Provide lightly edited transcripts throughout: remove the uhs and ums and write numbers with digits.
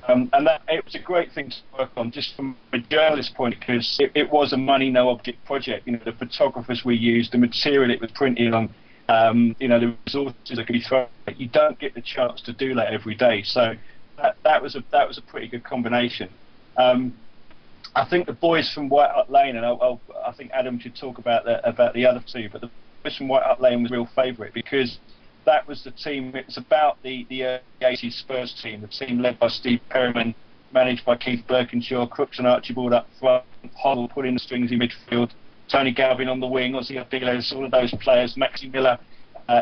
And that it was a great thing to work on, just from a journalist point, because it was a money no object project. You know, the photographers we used, the material it was printed on, you know, the resources that could be thrown. You don't get the chance to do that every day. So that was a pretty good combination. I think the boys from White Hart Lane, and I think Adam should talk about the other two, but the boys from White Hart Lane was a real favourite, because that was the team. It was about the 80s Spurs team, the team led by Steve Perryman, managed by Keith Birkinshaw, Crooks and Archibald up front, Hoddle putting the strings in midfield, Tony Galvin on the wing, Ozzy Abiles, all of those players, Maxi Miller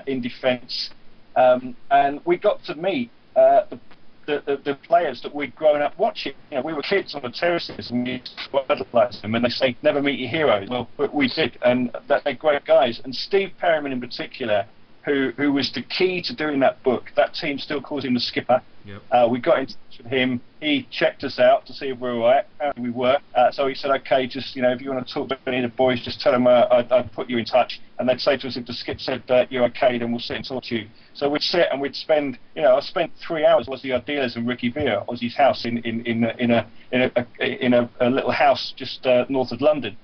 in defence, and we got to meet the players that we'd grown up watching. You know, we were kids on the terraces and we used to idolise them, and they say, never meet your heroes. Well, but we did, and they're great guys. And Steve Perryman in particular, who was the key to doing that book. That team still calls him the skipper. Yep. We got in touch with him. He checked us out to see if we were all right. Apparently we were. So he said, okay, just, you know, if you want to talk to any of the boys, just tell them I'd put you in touch. And they'd say to us, if the skip said you're okay, then we'll sit and talk to you. So we'd sit and we'd spend, you know, I spent 3 hours with the Ideas and Ricky Villa, Ozzy's house in a little house just north of London.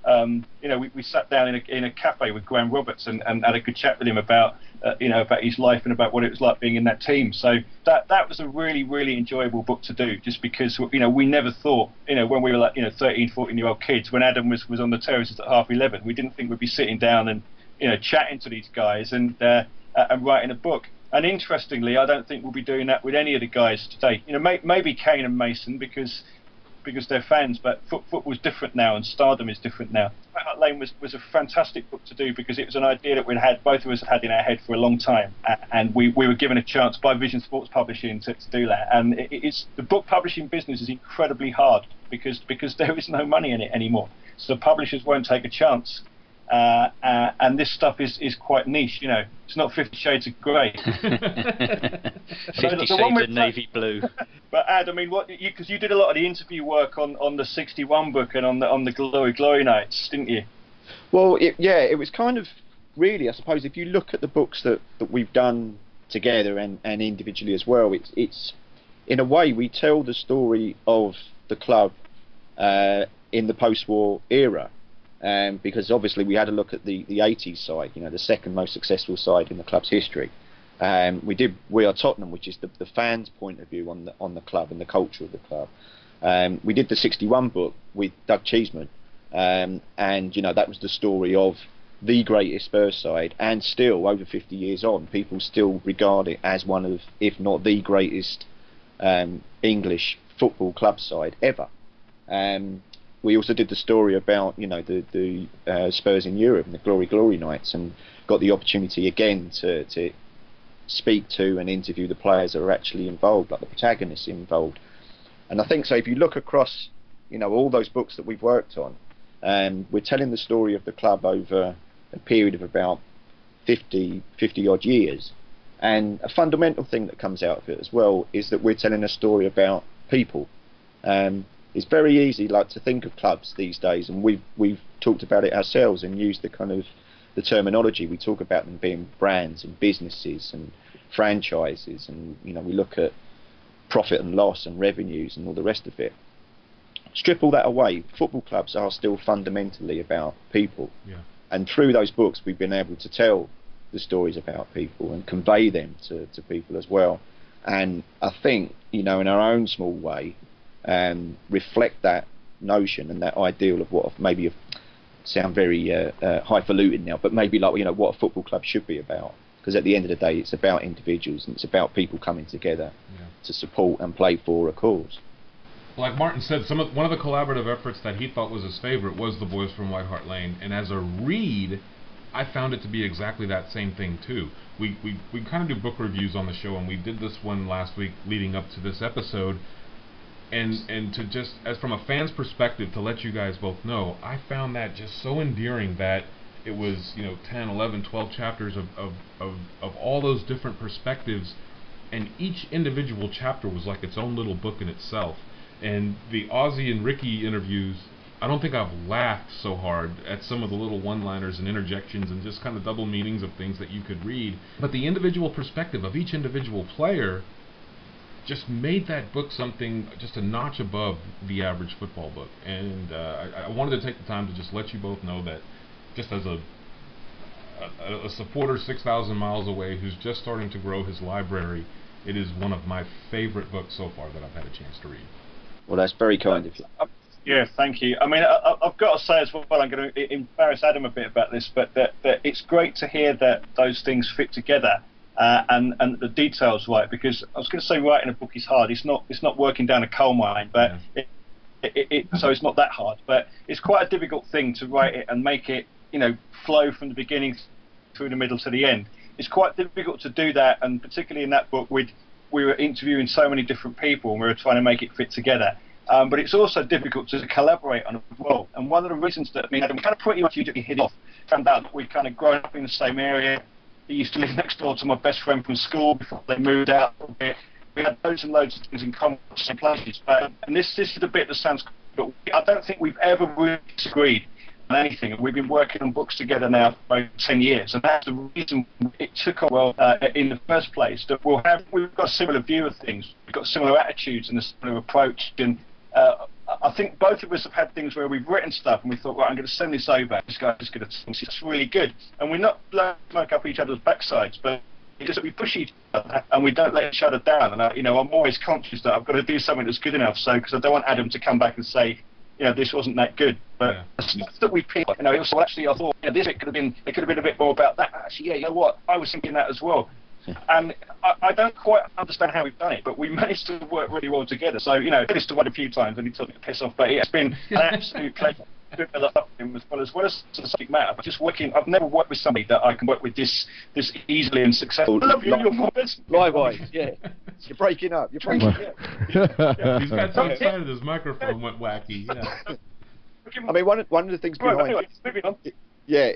You know, we sat down in a cafe with Graham Roberts and had a good chat with him about you know, about his life and about what it was like being in that team. So that was a really, really enjoyable book to do, just because, you know, we never thought, you know, when we were like, you know, 13, 14-year-old kids, when Adam was on the terraces at 11:30, we didn't think we'd be sitting down and, you know, chatting to these guys and writing a book. And interestingly, I don't think we'll be doing that with any of the guys today. You know, maybe Kane and Mason because they're fans, but football's different now and stardom is different now. White Hart Lane was a fantastic book to do, because it was an idea that both of us had in our head for a long time, and we were given a chance by Vision Sports Publishing to do that. And it's the book publishing business is incredibly hard because there is no money in it anymore, so publishers won't take a chance. And this stuff is quite niche, you know. It's not 50 Shades of Grey. 50 Shades of Navy Blue. But Ad, I mean, because you did a lot of the interview work on the 61 book and on the Glory Nights, didn't you? Well, it was kind of really, I suppose, if you look at the books that we've done together and individually as well, it's in a way we tell the story of the club in the post-war era. Because obviously we had a look at the 80s side, you know, the second most successful side in the club's history. We did We Are Tottenham, which is the fans' point of view on the club and the culture of the club. We did the 61 book with Doug Cheeseman, and you know, that was the story of the greatest Spurs side, and still over 50 years on, people still regard it as one of, if not the greatest English football club side ever. We also did the story about, you know, the Spurs in Europe and the Glory Nights, and got the opportunity again to speak to and interview the players that are actually involved, like the protagonists involved. And I think so. If you look across, you know, all those books that we've worked on, we're telling the story of the club over a period of about 50 odd years. And a fundamental thing that comes out of it as well is that we're telling a story about people. It's very easy, like, to think of clubs these days, and we've talked about it ourselves and used the kind of the terminology. We talk about them being brands and businesses and franchises, and, you know, we look at profit and loss and revenues and all the rest of it. Strip all that away. Football clubs are still fundamentally about people. Yeah. And through those books, we've been able to tell the stories about people and convey them to people as well. And I think, you know, in our own small way, reflect that notion and that ideal of what maybe sound very highfalutin now, but maybe, like, you know, what a football club should be about. Because at the end of the day, it's about individuals and it's about people coming together to support and play for a cause. Like Martin said, one of the collaborative efforts that he thought was his favorite was The Boys from White Hart Lane, and as a read, I found it to be exactly that same thing too. We kind of do book reviews on the show, and we did this one last week leading up to this episode. And to just, as from a fan's perspective, to let you guys both know, I found that just so endearing that it was, you know, 10, 11, 12 chapters of all those different perspectives, and each individual chapter was like its own little book in itself. And the Ozzy and Ricky interviews, I don't think I've laughed so hard at some of the little one-liners and interjections and just kind of double meanings of things that you could read. But the individual perspective of each individual player just made that book something just a notch above the average football book. And I wanted to take the time to just let you both know that, just as a supporter 6,000 miles away who's just starting to grow his library, it is one of my favorite books so far that I've had a chance to read. Well, that's very kind of you. Yeah, thank you. I mean, I've got to say as well, I'm going to embarrass Adam a bit about this, but that it's great to hear that those things fit together and the details right, because I was going to say writing a book is hard. It's not working down a coal mine, but so it's not that hard. But it's quite a difficult thing to write it and make it, flow from the beginning through the middle to the end. It's quite difficult to do that, and particularly in that book, we were interviewing so many different people, and we were trying to make it fit together. But it's also difficult to collaborate on it as well. And one of the reasons that we kind of pretty much hit it off, found out that we'd kind of grown up in the same area. He used to live next door to my best friend from school before they moved out a bit. We had loads and loads of things in common, same places. And this is the bit that sounds good, but I don't think we've ever really disagreed on anything. And we've been working on books together now for over 10 years. And that's the reason it took off well in the first place, that we've got a similar view of things. We've got similar attitudes and a similar approach. And I think both of us have had things where we've written stuff and we thought, right, I'm going to send this over. This guy's going to think it's really good. And we're not blowing smoke up each other's backsides, but it's just that we push each other and we don't let each other down. And I'm always conscious that I've got to do something that's good enough. So, because I don't want Adam to come back and say, this wasn't that good. But the stuff that we picked, so actually I thought, this bit could have been a bit more about that. Actually, you know what? I was thinking that as well. And I don't quite understand how we've done it, but we managed to work really well together. So, did this to one a few times and he took me to piss off, but it's been an absolute pleasure doing a lot of him as well as the subject matter. But just I've never worked with somebody that I can work with this easily and successfully. I love you, you're my best. Likewise, yeah. You're breaking up. You're breaking up. He's got so excited his microphone went wacky. Yeah. I mean, one of the things behind it,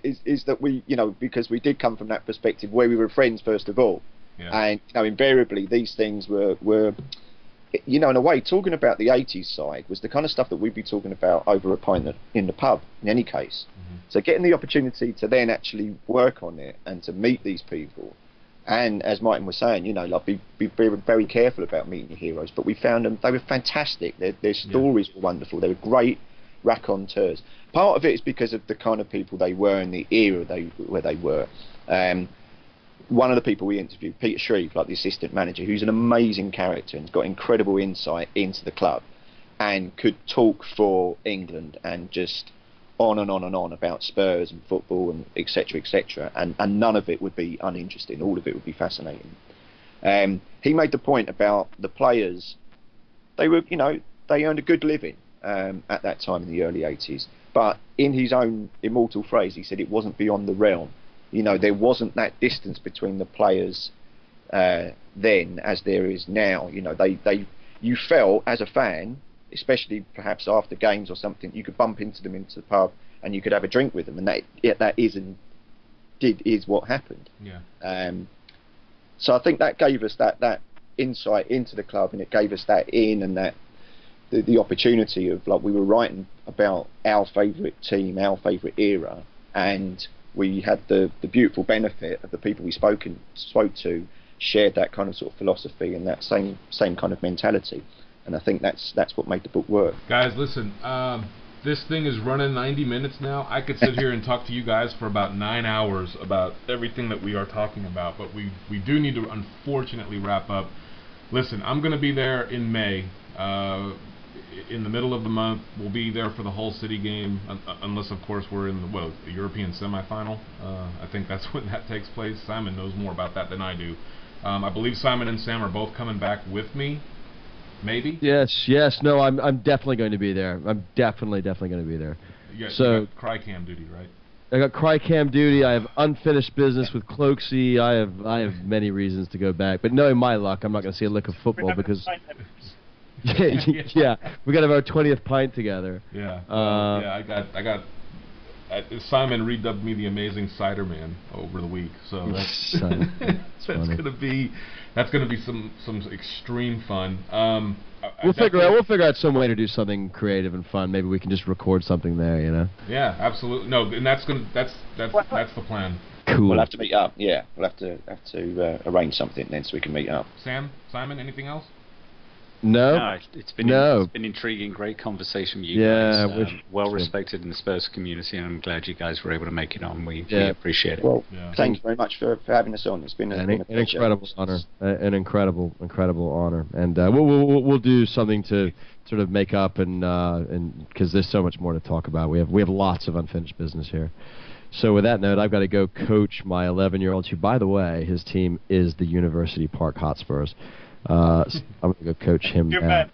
is that we, because we did come from that perspective where we were friends first of all, and invariably these things were, in a way, talking about the 80s side was the kind of stuff that we'd be talking about over a pint in the pub in any case. Mm-hmm. So getting the opportunity to then actually work on it and to meet these people, and as Martin was saying, be very, very careful about meeting your heroes, but we found them, they were fantastic. Their stories were wonderful. They were great raconteurs. Part of it is because of the kind of people they were in the era where they were. One of the people we interviewed, Peter Shreve, like the assistant manager, who's an amazing character and has got incredible insight into the club and could talk for England and just on and on and on about Spurs and football and etc., and none of it would be uninteresting. All of it would be fascinating. He made the point about the players. They were, they earned a good living at that time in the early 80s. But in his own immortal phrase, he said it wasn't beyond the realm. There wasn't that distance between the players then as there is now. You felt as a fan, especially perhaps after games or something, you could bump into them into the pub and you could have a drink with them, and that is what happened. Yeah. So I think that gave us that insight into the club, and it gave us that and that the opportunity of, like, we were writing about our favourite team, our favourite era, and we had the beautiful benefit of the people we spoke to shared that kind of sort of philosophy and that same kind of mentality, and I think that's what made the book work. Guys, listen, this thing is running 90 minutes now. I could sit here and talk to you guys for about 9 hours about everything that we are talking about, but we do need to unfortunately wrap up. Listen, I'm going to be there in May. In the middle of the month, we'll be there for the Hull City game, unless of course we're in the European semi-final. I think that's when that takes place. Simon knows more about that than I do. I believe Simon and Sam are both coming back with me. Maybe. Yes. No, I'm definitely going to be there. I'm definitely going to be there. So you got cry-cam duty, right? I got cry-cam duty. I have unfinished business with Cloakesy. I have many reasons to go back, but knowing my luck, I'm not going to see a lick of football because. Yeah, we got our 20th pint together. Yeah, I got. Simon redubbed me the Amazing Cider Man over the week, so that's gonna be some extreme fun. We'll figure out some way to do something creative and fun. Maybe we can just record something there, Yeah, absolutely. No, and that's the plan. Cool. We'll have to meet up. Yeah, we'll have to arrange something then so we can meet up. Simon, anything else? No, it's been intriguing, great conversation with you guys. Well respected in the Spurs community, and I'm glad you guys were able to make it on. We appreciate it. Well, thank you very much for having us on. It's been an incredible honor, an incredible honor, and we'll do something to sort of make up, and because there's so much more to talk about. We have lots of unfinished business here. So with that note, I've got to go coach my 11-year-old, who, by the way, his team is the University Park Hotspurs. So I'm going to go coach him now.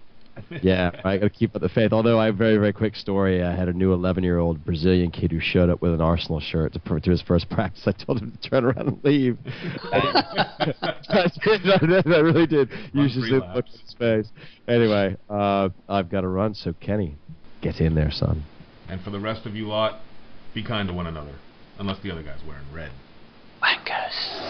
Yeah, I got to keep up the faith. Although I have a very, very quick story. I had a new 11-year-old Brazilian kid who showed up with an Arsenal shirt to his first practice. I told him to turn around and leave. I really did. You should look at his face. Anyway, I've got to run. So Kenny, get in there, son. And for the rest of you lot, be kind to one another, unless the other guy's wearing red. Wankers.